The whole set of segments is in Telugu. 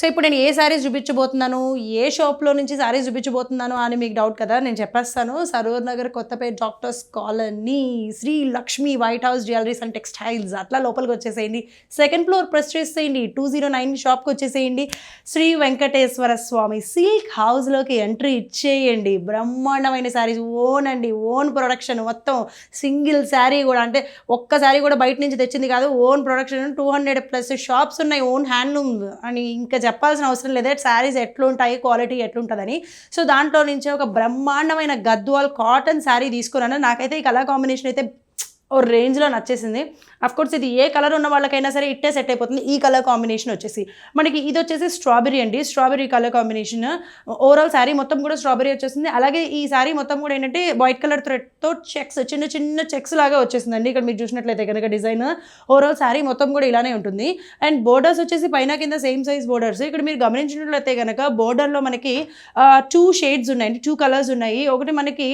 సో ఇప్పుడు నేను ఏ శారీస్ చూపించబోతున్నాను, ఏ షాప్లో నుంచి శారీస్ చూపించబోతున్నాను అని మీకు డౌట్ కదా. నేను చెప్పేస్తాను. Saroor Nagar, Kothapet, doctors colony, Sri Lakshmi white house jewelleries and textiles అట్లా లోపలికి వచ్చేసేయండి. సెకండ్ ఫ్లోర్ ప్రెస్ చేసేయండి. 209 షాప్కి వచ్చేసేయండి. శ్రీ వెంకటేశ్వర స్వామి సిల్క్ హౌస్లోకి ఎంట్రీ ఇచ్చేయండి. బ్రహ్మాండమైన శారీస్ ఓన్ అండి, ఓన్ ప్రొడక్షన్ మొత్తం. సింగిల్ శారీ కూడా అంటే ఒక్క శారీ కూడా బయట నుంచి తెచ్చింది కాదు, ఓన్ ప్రొడక్షన్. 200+ షాప్స్ ఉన్నాయి, ఓన్ హ్యాండ్లూమ్ అని ఇంకా చెప్పాల్సిన అవసరం లేదు. శారీస్ ఎట్లుంటాయి, క్వాలిటీ ఎట్లుంటుందని. సో దాంట్లో నుంచి ఒక బ్రహ్మాండమైన గద్వాల్ కాటన్ శారీ తీసుకున్నాను. నాకైతే ఈ కలర్ కాంబినేషన్ అయితే ఓ రేంజ్లో నచ్చేసింది. అఫ్కోర్స్ ఇది ఏ కలర్ ఉన్న వాళ్ళకైనా సరే ఇట్టే సెట్ అయిపోతుంది. ఈ కలర్ కాంబినేషన్ వచ్చేసి మనకి ఇది వచ్చేసి స్ట్రాబెరీ అండి, strawberry colour combination. Overall sari మొత్తం కూడా స్ట్రాబెరీ వచ్చేసింది. అలాగే ఈ శారీ మొత్తం కూడా ఏంటంటే వైట్ కలర్ థ్రెడ్తో చెక్స్, చిన్న చిన్న చెక్స్ లాగా వచ్చేసిందండి. ఇక్కడ మీరు చూసినట్లయితే కనుక డిజైన్ ఓవరాల్ శారీ మొత్తం కూడా ఇలానే ఉంటుంది. అండ్ బోర్డర్స్ వచ్చేసి పైన కింద సేమ్ సైజ్ బోర్డర్స్. ఇక్కడ మీరు గమనించినట్లయితే కనుక బోర్డర్లో మనకి 2 షేడ్స్ ఉన్నాయండి, 2 కలర్స్ ఉన్నాయి. ఒకటి మనకి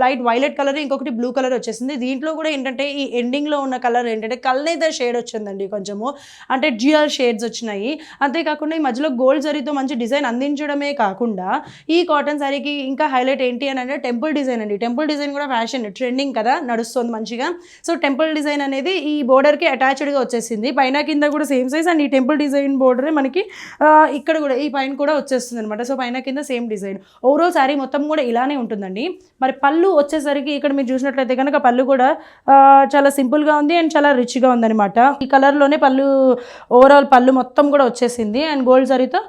లైట్ వైలెట్ కలర్, ఇంకొకటి బ్లూ కలర్ వచ్చేసింది. దీంట్లో కూడా ఏంటంటే ఈ ఎండింగ్లో ఉన్న కలర్ ఏంటంటే కల్నేదర్ షేడ్ వచ్చిందండి కొంచెము, అంటే డ్యూయల్ షేడ్స్ వచ్చినాయి. అంతేకాకుండా ఈ మధ్యలో గోల్డ్ జరీతో మంచి డిజైన్ అందించడమే కాకుండా ఈ కాటన్ శారీకి ఇంకా హైలైట్ ఏంటి అని అంటే టెంపుల్ డిజైన్ అండి. టెంపుల్ డిజైన్ కూడా ఫ్యాషన్ ట్రెండింగ్ కదా, నడుస్తుంది మంచిగా. సో టెంపుల్ డిజైన్ అనేది ఈ బోర్డర్కి అటాచ్డ్గా వచ్చేసింది. పైన కింద కూడా సేమ్ సైజ్. అండ్ ఈ టెంపుల్ డిజైన్ బోర్డరే మనకి ఇక్కడ కూడా ఈ పైన కూడా వచ్చేస్తుంది అనమాట. సో పైన కింద సేమ్ డిజైన్. ఓవరాల్ శారీ మొత్తం కూడా ఇలానే ఉంటుందండి. మరి పళ్ళు వచ్చేసరికి ఇక్కడ మీరు చూసినట్లయితే కనుక పళ్ళు కూడా చాలా సింపుల్గా ఉంది అండ్ చాలా రిచ్గా ఉందన్నమాట. ఈ కలర్లోనే పళ్ళు, ఓవరాల్ పళ్ళు మొత్తం కూడా వచ్చేసింది. అండ్ గోల్డ్ జరీతో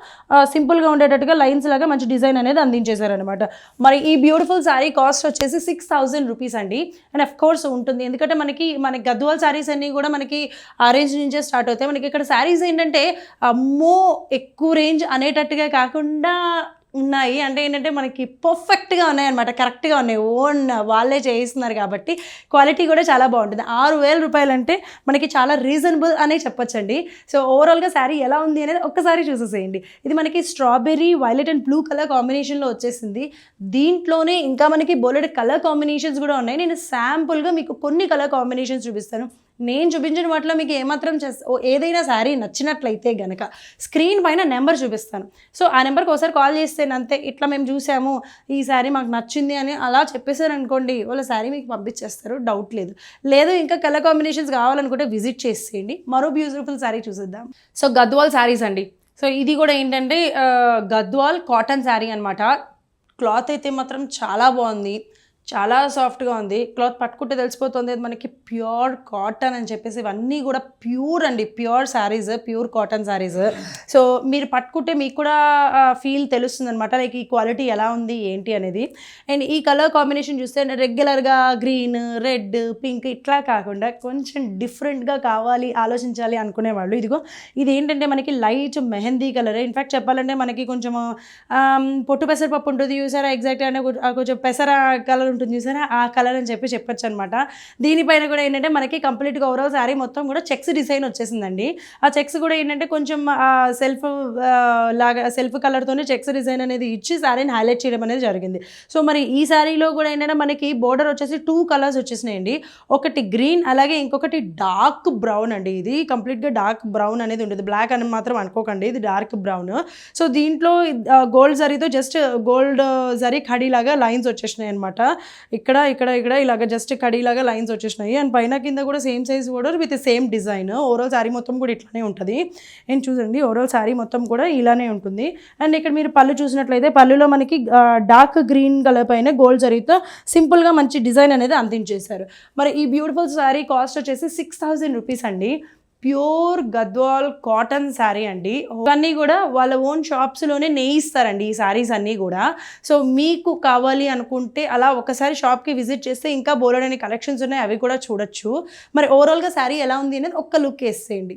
సింపుల్గా ఉండేటట్టుగా లైన్స్ లాగా మంచి డిజైన్ అనేది అందించేశారనమాట. మరి ఈ బ్యూటిఫుల్ శారీ కాస్ట్ వచ్చేసి 6000 రూపీస్ అండి. అండ్ అఫ్ కోర్స్ ఉంటుంది, ఎందుకంటే మనకి గద్వాల్ శారీస్ అన్నీ కూడా మనకి ఆ రేంజ్ నుంచే స్టార్ట్ అవుతాయి. మనకి ఇక్కడ శారీస్ ఏంటంటే అమ్మో ఎక్కువ రేంజ్ అనేటట్టుగా కాకుండా ఉన్నాయి. అంటే ఏంటంటే మనకి పర్ఫెక్ట్గా ఉన్నాయన్నమాట, కరెక్ట్గా ఉన్నాయి. ఓన్ వాళ్ళే చేయిస్తున్నారు కాబట్టి క్వాలిటీ కూడా చాలా బాగుంటుంది. 6000 రూపాయలు అంటే మనకి చాలా రీజనబుల్ అనే చెప్పొచ్చండి. సో ఓవరాల్గా శారీ ఎలా ఉంది అనేది ఒక్కసారి చూసేసేయండి. ఇది మనకి strawberry, violet and blue colour కాంబినేషన్లో వచ్చేసింది. దీంట్లోనే ఇంకా మనకి బోలెడ్ కలర్ కాంబినేషన్స్ కూడా ఉన్నాయి. నేను శాంపుల్గా మీకు కొన్ని కలర్ కాంబినేషన్స్ చూపిస్తాను. నేను చూపించిన వాటిలో మీకు ఏమాత్రం ఏదైనా శారీ నచ్చినట్లయితే గనక స్క్రీన్ పైన నెంబర్ చూపిస్తాను. సో ఆ నెంబర్కి ఒకసారి కాల్ చేస్తేనంతే, ఇట్లా మేము చూసాము, ఈ శారీ మాకు నచ్చింది అని అలా చెప్పేశారు అనుకోండి, వాళ్ళ శారీ మీకు పంపించేస్తారు, డౌట్ లేదు. లేదు ఇంకా కలర్ కాంబినేషన్స్ కావాలనుకుంటే విజిట్ చేసేయండి. మరో బ్యూటిఫుల్ శారీ చూసేద్దాం. సో గద్వాల్ శారీస్ అండి. సో ఇది కూడా ఏంటంటే గద్వాల్ కాటన్ శారీ అనమాట. క్లాత్ అయితే మాత్రం చాలా బాగుంది, చాలా సాఫ్ట్గా ఉంది. క్లాత్ పట్టుకుంటే తెలిసిపోతుంది మనకి ప్యూర్ కాటన్ అని చెప్పేసి. ఇవన్నీ కూడా ప్యూర్ అండి, pure saris, pure cotton saris. So మీరు పట్టుకుంటే మీకు కూడా ఫీల్ తెలుస్తుంది అనమాట, లైక్ ఈ క్వాలిటీ ఎలా ఉంది ఏంటి అనేది. అండ్ ఈ కలర్ కాంబినేషన్ చూస్తే రెగ్యులర్గా గ్రీన్, రెడ్, పింక్ ఇట్లా కాకుండా కొంచెం డిఫరెంట్గా కావాలి, ఆలోచించాలి అనుకునేవాళ్ళు ఇదిగో ఇది ఏంటంటే మనకి లైట్ మెహందీ కలర్. ఇన్ఫ్యాక్ట్ చెప్పాలంటే మనకి కొంచెం పొట్టు పెసరపప్పు ఉంటుంది చూసారా, ఎగ్జాక్ట్గా అంటే కొంచెం పెసర కలర్ ఉంటుంది చూసారా, ఆ కలర్ అని చెప్పొచ్చు అనమాట. దీనిపైన కూడా ఏంటంటే మనకి కంప్లీట్గా ఓవరాల్ శారీ మొత్తం కూడా చెక్స్ డిజైన్ వచ్చేసిందండి. ఆ చెక్స్ కూడా ఏంటంటే కొంచెం సెల్ఫ్ కలర్తోనే చెక్స్ డిజైన్ అనేది ఇచ్చి శారీని హైలైట్ చేయడం అనేది జరిగింది. సో మరి ఈ శారీలో కూడా ఏంటంటే మనకి బోర్డర్ వచ్చేసి 2 కలర్స్ వచ్చేసినాయండి. ఒకటి గ్రీన్, అలాగే ఇంకొకటి డార్క్ బ్రౌన్ అండి. ఇది కంప్లీట్గా డార్క్ బ్రౌన్ అనేది ఉంటుంది, బ్లాక్ అని మాత్రం అనుకోకండి, ఇది డార్క్ బ్రౌన్. సో దీంట్లో గోల్డ్ జరీతో జస్ట్ గోల్డ్ జరీ కడీలాగా లైన్స్ వచ్చేసినాయి అనమాట. ఇక్కడ ఇక్కడ ఇక్కడ ఇలాగ జస్ట్ కడీలాగా లైన్స్ వచ్చేసినాయి. అండ్ పైన కింద కూడా same size border with same design. Overall sari మొత్తం కూడా ఇట్లానే ఉంటుంది. అండ్ చూడండి ఓవరాల్ శారీ మొత్తం కూడా ఇలానే ఉంటుంది. అండ్ ఇక్కడ మీరు పళ్ళు చూసినట్లయితే పళ్ళులో మనకి డార్క్ గ్రీన్ కలర్ పైన గోల్డ్ జరీతో సింపుల్గా మంచి డిజైన్ అనేది అందించేశారు. మరి ఈ బ్యూటిఫుల్ శారీ కాస్ట్ వచ్చేసి 6000 రూపీస్ అండి. ప్యూర్ గద్వాల్ కాటన్ శారీ అండి. ఇవన్నీ కూడా వాళ్ళ ఓన్ షాప్స్లోనే నేయిస్తారండి ఈ శారీస్ అన్నీ కూడా. సో మీకు కావాలి అనుకుంటే అలా ఒకసారి షాప్కి విజిట్ చేస్తే ఇంకా బోలెడని కలెక్షన్స్ ఉన్నాయి, అవి కూడా చూడొచ్చు. మరి ఓవరాల్గా శారీ ఎలా ఉంది అనేది ఒక్క లుక్ వేసేయండి.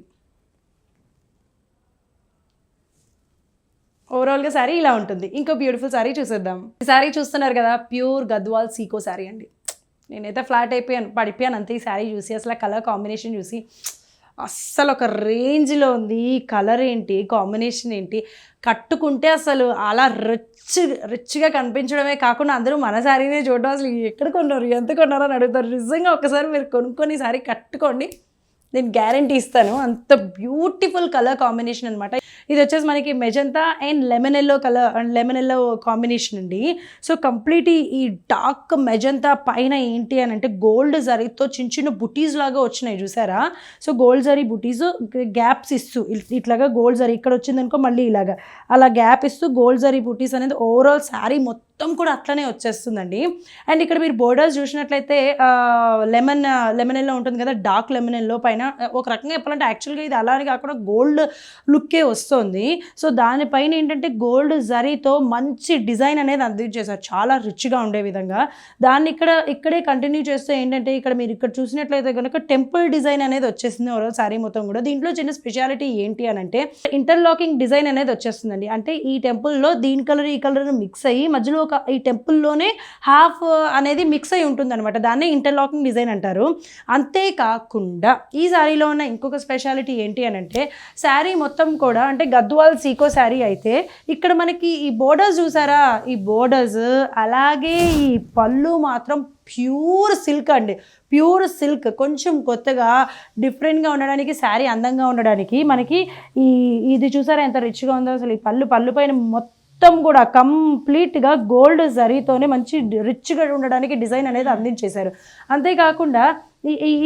ఓవరాల్గా శారీ ఇలా ఉంటుంది. ఇంకో బ్యూటిఫుల్ శారీ చూసేద్దాం. ఈ శారీ చూస్తున్నారు కదా, ప్యూర్ గద్వాల్ సీకో శారీ అండి. నేనైతే ఫ్లాట్ పడిపోయాను అంతే ఈ శారీ చూసి. అసలు కలర్ కాంబినేషన్ చూసి అస్సలు ఒక రేంజ్లో ఉంది. కలర్ ఏంటి, కాంబినేషన్ ఏంటి, కట్టుకుంటే అసలు అలా రిచ్గా కనిపించడమే కాకుండా అందరూ మన శారీనే చూడడం, అసలు ఎక్కడ కొన్నారు, ఎంత కొన్నారో అని అడుగుతారు. నిజంగా ఒకసారి మీరు కొనుక్కొని శారీ కట్టుకోండి, నేను గ్యారంటీ ఇస్తాను. అంత బ్యూటిఫుల్ కలర్ కాంబినేషన్ అనమాట. ఇది వచ్చేసి మనకి magenta and lemon yellow colour and lemon yellow combination అండి. సో కంప్లీట్ ఈ డార్క్ మెజంతా పైన ఏంటి అని అంటే గోల్డ్ జరీతో చిన్న చిన్న బుటీస్ లాగా వచ్చినాయి చూసారా. సో గోల్డ్ జరీ బుటీస్ గ్యాప్స్ ఇస్తూ ఇట్లాగా గోల్డ్ జరీ ఇక్కడ వచ్చిందనుకో మళ్ళీ ఇలాగా అలా గ్యాప్ ఇస్తూ గోల్డ్ జరీ బుటీస్ అనేది ఓవరాల్ శారీ మొత్తం కూడా అట్లనే వచ్చేస్తుందండి. అండ్ ఇక్కడ మీరు బోర్డర్స్ చూసినట్లయితే లెమన్ ఎల్లో ఉంటుంది కదా, డార్క్ లెమన్ ఎల్లో పైన ఒక రకంగా చెప్పాలంటే యాక్చువల్గా ఇది అలానే కాకుండా గోల్డ్ లుక్కే వస్తుంది. సో దానిపైన ఏంటంటే గోల్డ్ జరీతో మంచి డిజైన్ అనేది అందించేశారు, చాలా రిచ్గా ఉండే విధంగా. దాన్ని ఇక్కడే కంటిన్యూ చేస్తే ఏంటంటే ఇక్కడ మీరు ఇక్కడ చూసినట్లయితే కనుక టెంపుల్ డిజైన్ అనేది వచ్చేసింది ఓవరాల్ శారీ మొత్తం కూడా. దీంట్లో చిన్న స్పెషాలిటీ ఏంటి అని అంటే ఇంటర్లాకింగ్ డిజైన్ అనేది వచ్చేస్తుందండి. అంటే ఈ టెంపుల్లో దీని కలర్ ఈ కలర్ మిక్స్ అయ్యి మధ్యలో ఈ టెంపుల్లోనే హాఫ్ అనేది మిక్స్ అయి ఉంటుంది అనమాట. దాన్ని ఇంటర్లాకింగ్ డిజైన్ అంటారు. అంతేకాకుండా ఈ శారీలో ఉన్న ఇంకొక స్పెషాలిటీ ఏంటి అని అంటే శారీ మొత్తం కూడా అంటే గద్వాల్ సీకో శారీ అయితే ఇక్కడ మనకి ఈ బోర్డర్స్ చూసారా, ఈ బోర్డర్స్ అలాగే ఈ పళ్ళు మాత్రం ప్యూర్ సిల్క్ అండి. ప్యూర్ సిల్క్ కొంచెం కొత్తగా డిఫరెంట్గా ఉండడానికి, శారీ అందంగా ఉండడానికి మనకి ఇది చూసారా ఎంత రిచ్గా ఉందో అసలు. ఈ పళ్ళు పైన మొత్తం కూడా కంప్లీట్గా గోల్డ్ జరీతోనే మంచి రిచ్గా ఉండడానికి డిజైన్ అనేది అందించేశారు. అంతేకాకుండా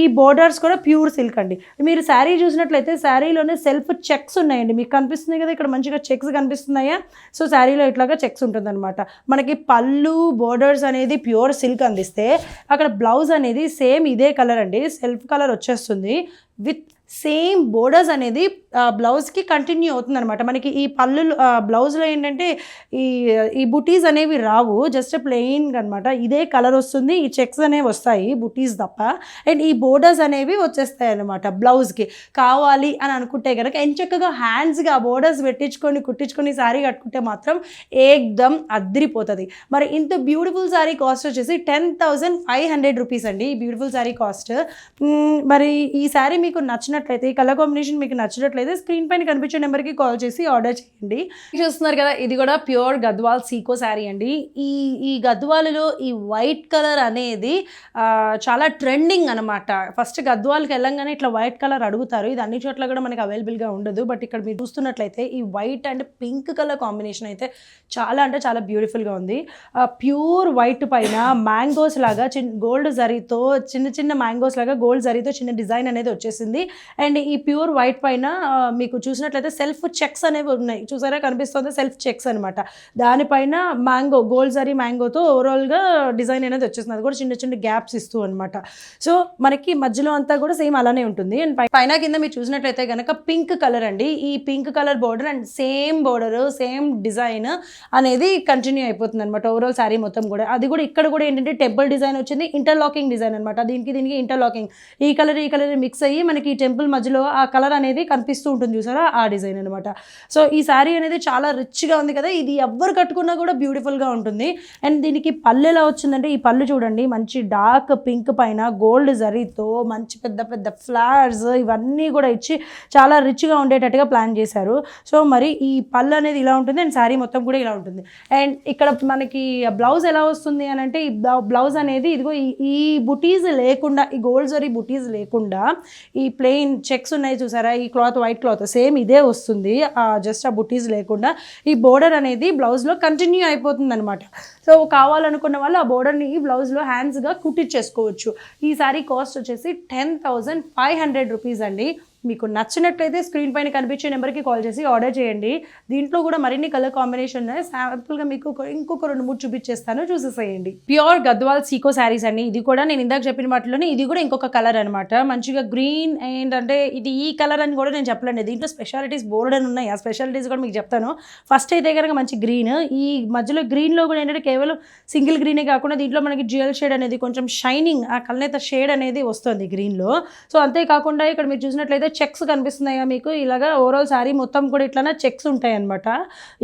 ఈ బోర్డర్స్ కూడా ప్యూర్ సిల్క్ అండి. మీరు శారీ చూసినట్లయితే శారీలోనే సెల్ఫ్ చెక్స్ ఉన్నాయండి. మీకు కనిపిస్తుంది కదా ఇక్కడ మంచిగా చెక్స్ కనిపిస్తున్నాయా. సో శారీలో ఇట్లాగా చెక్స్ ఉంటుందన్నమాట. మనకి పళ్ళు బోర్డర్స్ అనేది ప్యూర్ సిల్క్ అందిస్తే అక్కడ బ్లౌజ్ అనేది సేమ్ ఇదే కలర్ అండి, సెల్ఫ్ కలర్ వచ్చేస్తుంది విత్ సేమ్ బోర్డర్స్ అనేది బ్లౌజ్కి కంటిన్యూ అవుతుంది అనమాట. మనకి ఈ పళ్ళు బ్లౌజ్లో ఏంటంటే ఈ బుటీస్ అనేవి రావు, జస్ట్ ప్లెయిన్గా అనమాట. ఇదే కలర్ వస్తుంది, ఈ చెక్స్ అనేవి వస్తాయి బుటీస్ తప్ప. అండ్ ఈ బోర్డర్స్ అనేవి వచ్చేస్తాయి అనమాట బ్లౌజ్కి. కావాలి అని అనుకుంటే కనుక ఎంచక్కగా హ్యాండ్స్గా ఆ బోర్డర్స్ కుట్టించుకొని శారీ కట్టుకుంటే మాత్రం ఏకదమ్ అద్రిపోతుంది. మరి ఇంత బ్యూటిఫుల్ శారీ కాస్ట్ వచ్చేసి 10,500 రూపీస్ అండి ఈ బ్యూటిఫుల్ శారీ కాస్ట్. మరి ఈ శారీ మీకు నచ్చినట్లయితే, ఈ కలర్ కాంబినేషన్ మీకు నచ్చినట్లయితే స్క్రీన్ పైన కనిపించే నెంబర్కి కాల్ చేసి ఆర్డర్ చేయండి. చూస్తున్నారు కదా, ఇది కూడా ప్యూర్ గద్వాల్ సీకో శారీ అండి. ఈ గద్వాలలో ఈ వైట్ కలర్ అనేది చాలా ట్రెండింగ్ అనమాట. ఫస్ట్ గద్వాల్కి వెళ్ళంగానే ఇట్లా వైట్ కలర్ అడుగుతారు. ఇది అన్ని చోట్ల కూడా మనకి అవైలబుల్గా ఉండదు. బట్ ఇక్కడ మీరు చూస్తున్నట్లయితే ఈ white and pink colour combination అయితే చాలా అంటే చాలా బ్యూటిఫుల్గా ఉంది. ప్యూర్ వైట్ పైన మ్యాంగోస్ లాగా గోల్డ్ జరీతో చిన్న మ్యాంగోస్ లాగా గోల్డ్ జరీతో చిన్న డిజైన్ అనేది వచ్చేసింది. అండ్ ఈ ప్యూర్ వైట్ పైన మీకు చూసినట్లయితే సెల్ఫ్ చెక్స్ అనేవి ఉన్నాయి, చూసారా కనిపిస్తుంది, సెల్ఫ్ చెక్స్ అనమాట. దానిపైన గోల్డ్ జరీ మ్యాంగోతో ఓవరాల్గా డిజైన్ అనేది వచ్చేస్తుంది. అది కూడా చిన్న గ్యాప్స్ ఇస్తూ అనమాట. సో మనకి మధ్యలో అంతా కూడా సేమ్ అలానే ఉంటుంది. అండ్ పైన కింద మీరు చూసినట్లయితే కనుక పింక్ కలర్ అండి. ఈ pink colour border and same border same design అనేది కంటిన్యూ అయిపోతుంది అనమాట ఓవరాల్ శారీ మొత్తం కూడా. అది కూడా ఇక్కడ కూడా ఏంటంటే టెంపుల్ డిజైన్ వచ్చింది, ఇంటర్లాకింగ్ డిజైన్ అనమాట. దీనికి ఇంటర్లాకింగ్ ఈ కలర్ మిక్స్ అయ్యి మనకి ఈ టెంపుల్ మధ్యలో ఆ కలర్ అనేది కనిపిస్తూ ఉంటుంది చూసారా, ఆ డిజైన్ అనమాట. సో ఈ శారీ అనేది చాలా రిచ్గా ఉంది కదా, ఇది ఎవరు కట్టుకున్నా కూడా బ్యూటిఫుల్గా ఉంటుంది. అండ్ దీనికి పళ్ళు ఎలా వచ్చిందంటే ఈ పళ్ళు చూడండి, మంచి డార్క్ పింక్ పైన గోల్డ్ జరీతో మంచి పెద్ద ఫ్లవర్స్ ఇవన్నీ కూడా ఇచ్చి చాలా రిచ్గా ఉండేటట్టుగా ప్లాన్ చేశారు. సో మరి ఈ పళ్ళు అనేది ఇలా ఉంటుంది అండ్ శారీ మొత్తం కూడా ఇలా ఉంటుంది. అండ్ ఇక్కడ మనకి బ్లౌజ్ ఎలా వస్తుంది అని అంటే ఈ బ్లౌజ్ అనేది ఇదిగో ఈ బుటీస్ లేకుండా, ఈ గోల్డ్ జరీ బుటీస్ లేకుండా ఈ ప్లెయిన్ చెక్స్ ఉన్నాయి చూసారా, ఈ క్లాత్ వైట్ క్లాత్ సేమ్ ఇదే వస్తుంది, జస్ట్ ఆ బుటీస్ లేకుండా. ఈ బోర్డర్ అనేది బ్లౌజ్లో కంటిన్యూ అయిపోతుంది అనమాట. సో కావాలనుకున్న వాళ్ళు ఆ బోర్డర్ని ఈ బ్లౌజ్లో హ్యాండ్స్గా కుట్టించేసుకోవచ్చు. ఈ సారీ కాస్ట్ వచ్చేసి 10,500 రూపీస్ అండి. మీకు నచ్చినట్లయితే స్క్రీన్ పైన కనిపించే నెంబర్కి కాల్ చేసి ఆర్డర్ చేయండి. దీంట్లో కూడా మరిన్ని కలర్ కాంబినేషన్ ఉన్నాయి. శాంపుల్గా మీకు ఇంకొక 2-3 చూపించేస్తాను, చూసేసేయండి. ప్యూర్ గద్వాల్ సీకో శారీస్ అండి. ఇది కూడా నేను ఇందాక చెప్పిన వాటిలోనే ఇది కూడా ఇంకొక కలర్ అనమాట. మంచిగా గ్రీన్ అండ్ అంటే ఇది ఈ కలర్ అని కూడా నేను చెప్పలేండి. దీంట్లో స్పెషాలిటీస్ బోర్డ్ అని ఉన్నాయి, ఆ స్పెషాలిటీస్ కూడా మీకు చెప్తాను. ఫస్ట్ అయితే కనుక మంచి గ్రీన్, ఈ మధ్యలో గ్రీన్లో కూడా ఏంటంటే కేవలం సింగిల్ గ్రీనే కాకుండా దీంట్లో మనకి డ్యూయల్ షేడ్ అనేది కొంచెం షైనింగ్ ఆ కల్నేత షేడ్ అనేది వస్తుంది గ్రీన్లో. సో అంతేకాకుండా ఇక్కడ మీరు చూసినట్లయితే చెక్స్ కనిపిస్తున్నాయా మీకు ఇలాగా ఓవరాల్ శారీ మొత్తం కూడా ఇట్లా చెక్స్ ఉంటాయి అనమాట.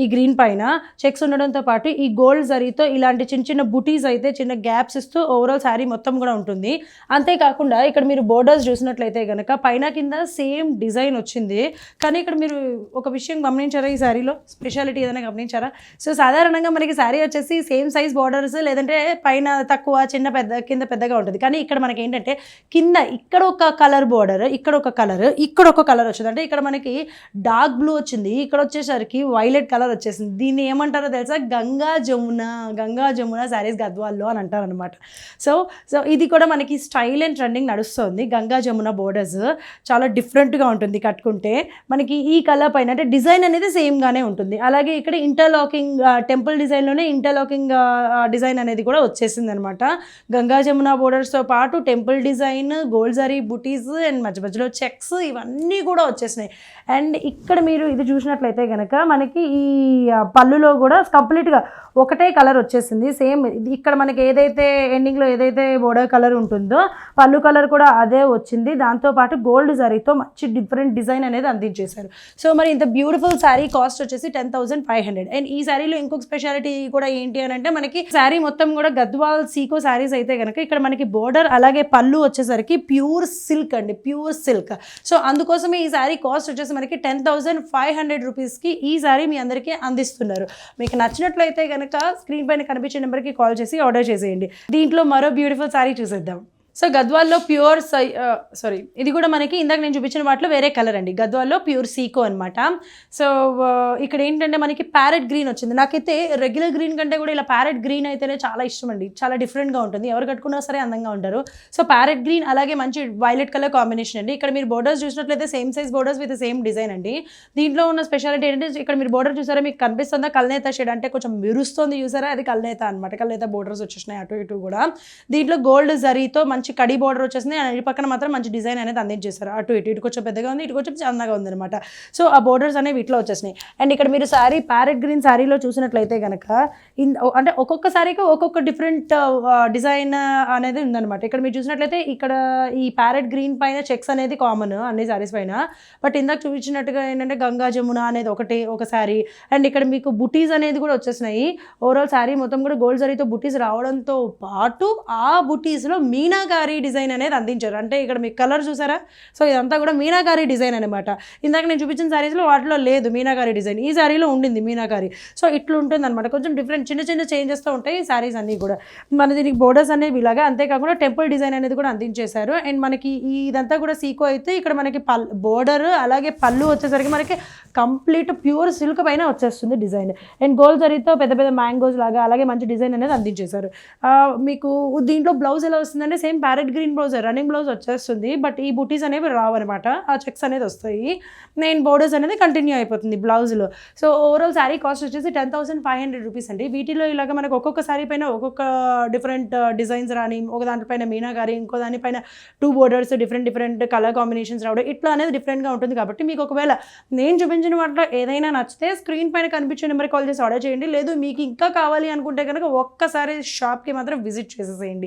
ఈ గ్రీన్ పైన చెక్స్ ఉండడంతో పాటు ఈ గోల్డ్ జరీతో ఇలాంటి చిన్న చిన్న బుటీస్ అయితే చిన్న గ్యాప్స్ ఇస్తూ ఓవరాల్ శారీ మొత్తం కూడా ఉంటుంది. అంతేకాకుండా ఇక్కడ మీరు బోర్డర్స్ చూసినట్లయితే కనుక పైన కింద సేమ్ డిజైన్ వచ్చింది. కానీ ఇక్కడ మీరు ఒక విషయం గమనించారా, ఈ శారీలో స్పెషాలిటీ ఏదైనా గమనించారా? సో సాధారణంగా మనకి శారీ వచ్చేసి సేమ్ సైజ్ బోర్డర్స్ లేదంటే పైన తక్కువ చిన్న పెద్ద కింద పెద్దగా ఉంటుంది. కానీ ఇక్కడ మనకి ఏంటంటే కింద ఇక్కడ ఒక కలర్ బోర్డర్, ఇక్కడ ఒక కలర్, ఇక్కడ ఒక కలర్ వచ్చింది. అంటే ఇక్కడ మనకి డార్క్ బ్లూ వచ్చింది, ఇక్కడ వచ్చేసరికి వైలెట్ కలర్ వచ్చేసింది. దీన్ని ఏమంటారో తెలుసా? గంగా జమున శారీస్ గద్వాల్లో అని అంటారు అనమాట. సో ఇది కూడా మనకి స్టైల్ అండ్ ట్రెండింగ్ నడుస్తుంది. గంగా జమున బోర్డర్స్ చాలా డిఫరెంట్గా ఉంటుంది కట్టుకుంటే. మనకి ఈ కలర్ పైన అంటే డిజైన్ అనేది సేమ్గానే ఉంటుంది. అలాగే ఇక్కడ ఇంటర్లాకింగ్ టెంపుల్ డిజైన్లోనే ఇంటర్లాకింగ్ డిజైన్ అనేది కూడా వచ్చేసింది అనమాట. గంగా జమున బోర్డర్స్తో పాటు temple design, gold zari buttis and మధ్యలో చెక్స్ ఇవన్నీ కూడా వచ్చేసినాయి. అండ్ ఇక్కడ మీరు ఇది చూసినట్లయితే కనుక మనకి ఈ పళ్ళులో కూడా కంప్లీట్గా ఒకటే కలర్ వచ్చేసింది. సేమ్ ఇక్కడ మనకి ఏదైతే ఎండింగ్లో ఏదైతే బోర్డర్ కలర్ ఉంటుందో పళ్ళు కలర్ కూడా అదే వచ్చింది. దాంతోపాటు గోల్డ్ జరీతో మంచి డిఫరెంట్ డిజైన్ అనేది అందించేశారు. సో మరి ఇంత బ్యూటిఫుల్ శారీ కాస్ట్ వచ్చేసి 10,500. అండ్ ఈ శారీలో ఇంకొక స్పెషాలిటీ కూడా ఏంటి అని అంటే మనకి శారీ మొత్తం కూడా గద్వాల్ సీకో శారీస్ అయితే కనుక ఇక్కడ మనకి బోర్డర్ అలాగే పళ్ళు వచ్చేసరికి ప్యూర్ సిల్క్ అండి, ప్యూర్ సిల్క్. సో అందుకోసమే ఈ శారీ కాస్ట్ వచ్చేసి మనకి 10,500 రూపీస్కి ఈ శారీ మీ అందరికీ అందిస్తున్నారు. మీకు నచ్చినట్లయితే కనుక స్క్రీన్ పైన కనిపించే నెంబర్కి కాల్ చేసి ఆర్డర్ చేసేయండి. దీంట్లో మరో బ్యూటిఫుల్ శారీ చూసేద్దాం. సో గద్వాల్లో ప్యూర్ ఇది కూడా మనకి ఇందాక నేను చూపించిన వాటిలో వేరే కలర్ అండి. గద్వాల్లో ప్యూర్ సీకో అనమాట. సో ఇక్కడ ఏంటంటే మనకి ప్యారెట్ గ్రీన్ వచ్చింది. నాకైతే రెగ్యులర్ గ్రీన్ కంటే కూడా ఇలా ప్యారెట్ గ్రీన్ అయితేనే చాలా ఇష్టం అండి. చాలా డిఫరెంట్గా ఉంటుంది, ఎవరు కట్టుకున్నా సరే అందంగా ఉంటారు. సో ప్యారెట్ గ్రీన్ అలాగే మంచి వైలెట్ కలర్ కాంబినేషన్ అండి. ఇక్కడ మీరు బోర్డర్స్ చూసినట్లయితే same size borders with same design అండి. దీంట్లో ఉన్న స్పెషాలిటీ ఏంటంటే ఇక్కడ మీరు బోర్డర్ చూసారా, మీకు కనిపిస్తుందా కల్నేత షేడ్, అంటే కొంచెం మెరుస్తుంది చూసారా, అది కల్నేత అనమాట. కల్నేత బోర్డర్స్ వచ్చేసినాయి అటు ఇటు కూడా. దీంట్లో గోల్డ్ జరీతో మంచి కడి బోర్డర్ వచ్చేసింది. అండ్ పక్కన మాత్రం మంచి డిజైన్ అనేది అందించేశారు. అటు ఇటు కొంచెం పెద్దగా ఉంది, ఇటు కొంచెం చిన్నగా ఉంది అనమాట. సో ఆ బోర్డర్స్ అనేవి ఇట్లా వచ్చేసినాయి. అండ్ ఇక్కడ మీరు శారీ ప్యారెట్ గ్రీన్ శారీలో చూసినట్లయితే కనుక అంటే ఒక్కొక్క శారీకి ఒక్కొక్క డిఫరెంట్ డిజైన్ అనేది ఉందన్నమాట. ఇక్కడ మీరు చూసినట్లయితే ఇక్కడ ఈ ప్యారెట్ గ్రీన్ పైన చెక్స్ అనేది కామన్ అన్ని శారీస్ పైన. బట్ ఇందాక చూపించినట్టుగా ఏంటంటే గంగా జమున అనేది ఒక శారీ. అండ్ ఇక్కడ మీకు బుటీస్ అనేది కూడా వచ్చేసినాయి. ఓవరాల్ శారీ మొత్తం కూడా గోల్డ్ జరీతో బుటీస్ రావడంతో పాటు ఆ బుటీస్లో మీనాకారి డిజైన్ అనేది అందించారు. అంటే ఇక్కడ మీకు కలర్ చూసారా, సో ఇదంతా కూడా మీనాకారి డిజైన్ అనమాట. ఇందాక నేను చూపించిన శారీస్లో వాటిలో లేదు మీనాకారి డిజైన్, ఈ శారీలో ఉండింది మీనాకారి. సో ఇట్లా ఉంటుంది అనమాట. కొంచెం డిఫరెంట్ చిన్న చిన్న చేంజెస్తో ఉంటాయి ఈ శారీస్ అన్నీ కూడా. మన దీనికి బోర్డర్స్ అనేవి ఇలాగా, అంతేకాకుండా టెంపుల్ డిజైన్ అనేది కూడా అందించేశారు. అండ్ మనకి ఇదంతా కూడా సీకో అయితే ఇక్కడ మనకి బోర్డర్ అలాగే పళ్ళు వచ్చేసరికి మనకి కంప్లీట్ ప్యూర్ సిల్క్ పైన వచ్చేస్తుంది డిజైన్. అండ్ గోల్డ్ జరీతో పెద్ద పెద్ద మ్యాంగోస్ లాగా అలాగే మంచి డిజైన్ అనేది అందించేశారు. మీకు దీంట్లో బ్లౌజ్ ఎలా వస్తుందంటే same parrot green blouse running blouse వచ్చేస్తుంది. బట్ ఈ బుటీస్ అనేవి రావు అనమాట, ఆ చెక్స్ అనేది వస్తాయి. నేను బోర్డర్స్ అనేది కంటిన్యూ అయిపోతుంది బ్లౌజ్లో. సో ఓవరాల్ శారీ కాస్ట్ వచ్చేసి 10,500 రూపీస్ అండి. వీటిలో ఇలాగ మనకు ఒక్కొక్క శారీ పైన ఒక్కొక్క డిఫరెంట్ డిజైన్స్ రాని, ఒక దానిపైన మీనాకారి, ఇంకో దానిపైన 2 బోర్డర్స్ డిఫరెంట్ కలర్ కాంబినేషన్స్ రావడం ఇట్లా అనేది డిఫరెంట్గా ఉంటుంది. కాబట్టి మీకు ఒకవేళ నేను చూపించిన వాటిలో ఏదైనా నచ్చితే స్క్రీన్ పైన కనిపించే నెంబర్కి కాల్ చేసి ఆర్డర్ చేయండి. లేదు మీకు ఇంకా కావాలి అనుకుంటే కనుక ఒక్కసారి షాప్కి మాత్రం విజిట్ చేసేసేయండి.